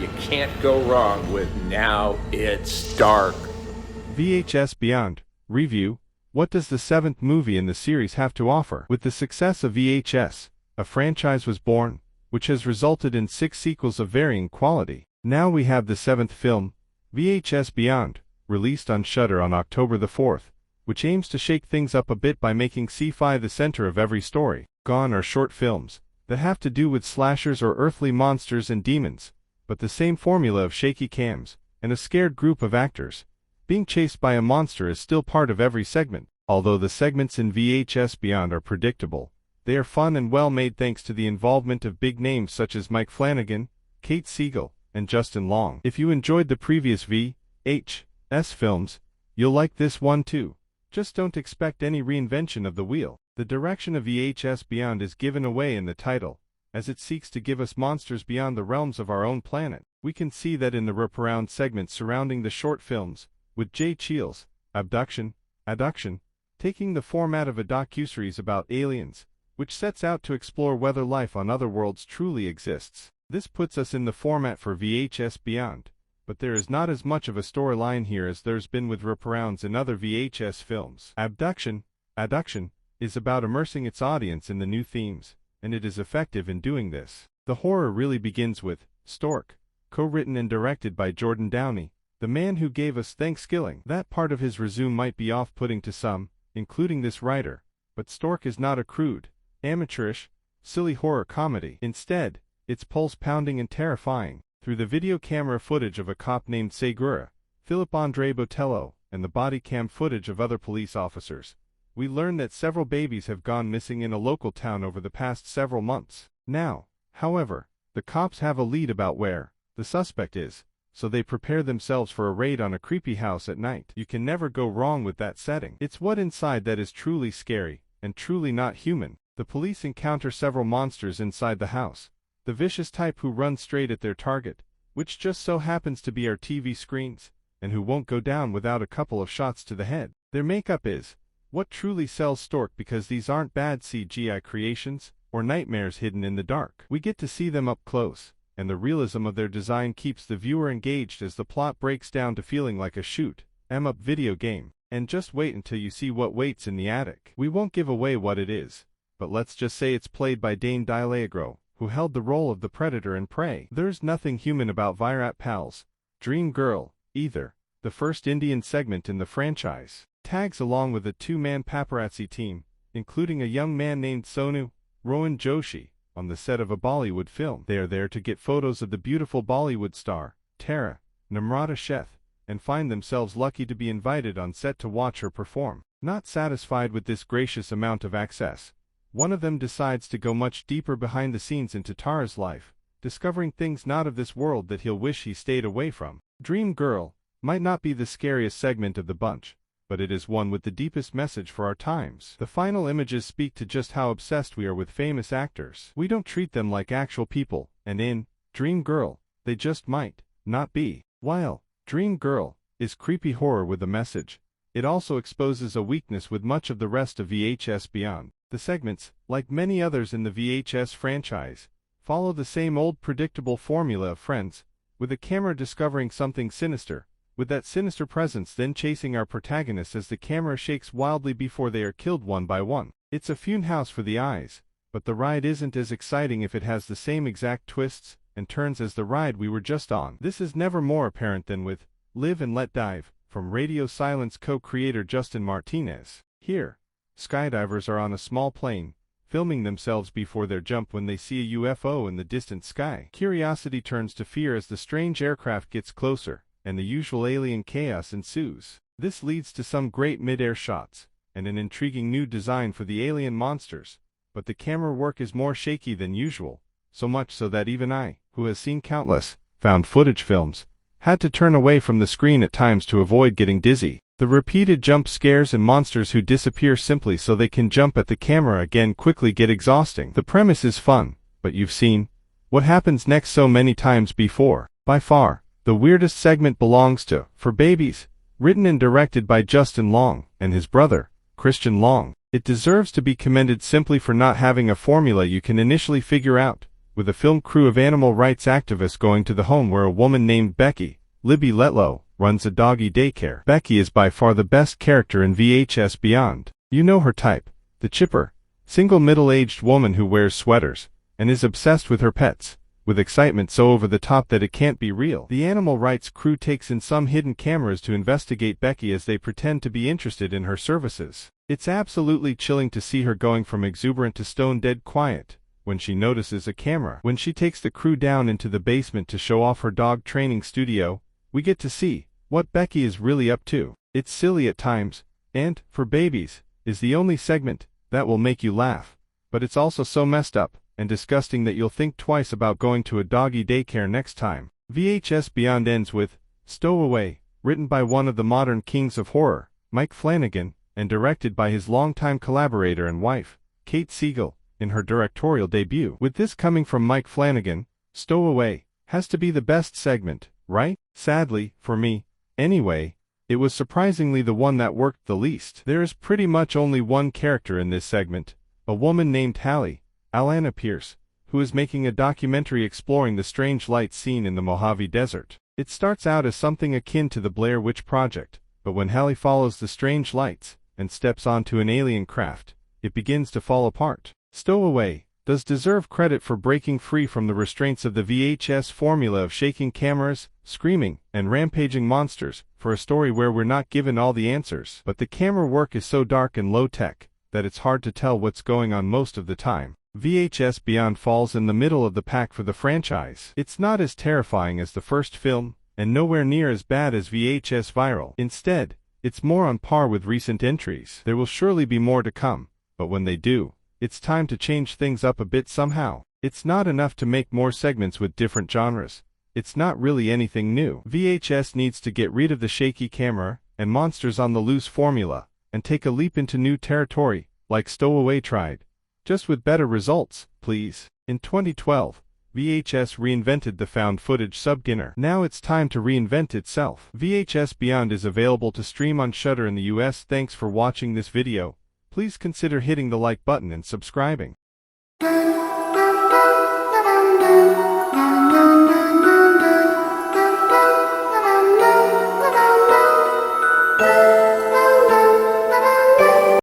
you can't go wrong with Now It's Dark. VHS Beyond Review. What does the seventh movie in the series have to offer? With the success of VHS, a franchise was born, which has resulted in 6 sequels of varying quality. Now we have the 7th film, VHS Beyond, released on Shudder on October the 4th, which aims to shake things up a bit by making sci-fi the center of every story. Gone are short films that have to do with slashers or earthly monsters and demons, but the same formula of shaky cams and a scared group of actors being chased by a monster is still part of every segment. Although the segments in VHS Beyond are predictable, they are fun and well made thanks to the involvement of big names such as Mike Flanagan, Kate Siegel, and Justin Long. If you enjoyed the previous VHS films, you'll like this one too. Just don't expect any reinvention of the wheel. The direction of VHS Beyond is given away in the title, as it seeks to give us monsters beyond the realms of our own planet. We can see that in the wraparound segments surrounding the short films, with Jay Cheel's Abduction, taking the format of a docuseries about aliens, which sets out to explore whether life on other worlds truly exists. This puts us in the format for VHS Beyond, but there is not as much of a storyline here as there's been with wraparounds in other VHS films. Abduction is about immersing its audience in the new themes, and it is effective in doing this. The horror really begins with Stork, co-written and directed by Jordan Downey, the man who gave us Thanksgiving. That part of his resume might be off-putting to some, including this writer, but Stork is not a crude, amateurish, silly horror comedy. Instead, it's pulse-pounding and terrifying. Through the video camera footage of a cop named Segura, Philip Andre Botello, and the body cam footage of other police officers, we learn that several babies have gone missing in a local town over the past several months. Now, however, the cops have a lead about where the suspect is, so they prepare themselves for a raid on a creepy house at night. You can never go wrong with that setting. It's what inside that is truly scary, and truly not human. The police encounter several monsters inside the house, the vicious type who run straight at their target, which just so happens to be our TV screens, and who won't go down without a couple of shots to the head. Their makeup is what truly sells Stork, because these aren't bad CGI creations or nightmares hidden in the dark. We get to see them up close, and the realism of their design keeps the viewer engaged as the plot breaks down to feeling like a shoot-'em-up video game. And just wait until you see what waits in the attic. We won't give away what it is, but let's just say it's played by Dane DiLiegro, who held the role of the predator in Prey. There's nothing human about Virat Pal's Dream Girl, either. The first Indian segment in the franchise tags along with a 2-man paparazzi team, including a young man named Sonu Rohan Joshi, on the set of a Bollywood film. They are there to get photos of the beautiful Bollywood star, Tara Namrata Sheth, and find themselves lucky to be invited on set to watch her perform. Not satisfied with this gracious amount of access, one of them decides to go much deeper behind the scenes into Tara's life, discovering things not of this world that he'll wish he stayed away from. Dream Girl might not be the scariest segment of the bunch, but it is one with the deepest message for our times. The final images speak to just how obsessed we are with famous actors. We don't treat them like actual people, and in Dream Girl, they just might not be. While Dream Girl is creepy horror with a message, it also exposes a weakness with much of the rest of VHS Beyond. The segments, like many others in the VHS franchise, follow the same old predictable formula of Friends, with the camera discovering something sinister, with that sinister presence then chasing our protagonists as the camera shakes wildly before they are killed one by one. It's a funhouse for the eyes, but the ride isn't as exciting if it has the same exact twists and turns as the ride we were just on. This is never more apparent than with Live and Let Dive, from Radio Silence co-creator Justin Martinez. Here, skydivers are on a small plane, filming themselves before their jump when they see a UFO in the distant sky. Curiosity turns to fear as the strange aircraft gets closer, and the usual alien chaos ensues. This leads to some great mid-air shots, and an intriguing new design for the alien monsters, but the camera work is more shaky than usual, so much so that even I, who has seen countless found footage films, had to turn away from the screen at times to avoid getting dizzy. The repeated jump scares and monsters who disappear simply so they can jump at the camera again quickly get exhausting. The premise is fun, but you've seen what happens next so many times before. By far, the weirdest segment belongs to For Babies, written and directed by Justin Long and his brother, Christian Long. It deserves to be commended simply for not having a formula you can initially figure out, with a film crew of animal rights activists going to the home where a woman named Becky, Libby Letlow, runs a doggy daycare. Becky is by far the best character in VHS Beyond. You know her type, the chipper, single middle-aged woman who wears sweaters, and is obsessed with her pets, with excitement so over the top that it can't be real. The animal rights crew takes in some hidden cameras to investigate Becky as they pretend to be interested in her services. It's absolutely chilling to see her going from exuberant to stone-dead quiet when she notices a camera. When she takes the crew down into the basement to show off her dog training studio, we get to see what Becky is really up to. It's silly at times, and, for babies, is the only segment that will make you laugh. But it's also so messed up and disgusting that you'll think twice about going to a doggy daycare next time. VHS Beyond ends with Stowaway, written by one of the modern kings of horror, Mike Flanagan, and directed by his longtime collaborator and wife, Kate Siegel, in her directorial debut. With this coming from Mike Flanagan, Stowaway has to be the best segment, right? Sadly, for me, anyway, it was surprisingly the one that worked the least. There is pretty much only one character in this segment, a woman named Hallie, Alana Pierce, who is making a documentary exploring the strange lights seen in the Mojave Desert. It starts out as something akin to the Blair Witch Project, but when Hallie follows the strange lights and steps onto an alien craft, it begins to fall apart. Stowaway does deserve credit for breaking free from the restraints of the VHS formula of shaking cameras, screaming, and rampaging monsters, for a story where we're not given all the answers. But the camera work is so dark and low-tech that it's hard to tell what's going on most of the time. VHS Beyond falls in the middle of the pack for the franchise. It's not as terrifying as the first film, and nowhere near as bad as VHS Viral. Instead, it's more on par with recent entries. There will surely be more to come, but when they do, it's time to change things up a bit somehow. It's not enough to make more segments with different genres. It's not really anything new. VHS needs to get rid of the shaky camera and monsters on the loose formula, and take a leap into new territory, like Stowaway tried. Just with better results, please. In 2012, VHS reinvented the found footage subgenre. Now it's time to reinvent itself. VHS Beyond is available to stream on Shudder in the US. Thanks for watching this video. Please consider hitting the like button and subscribing.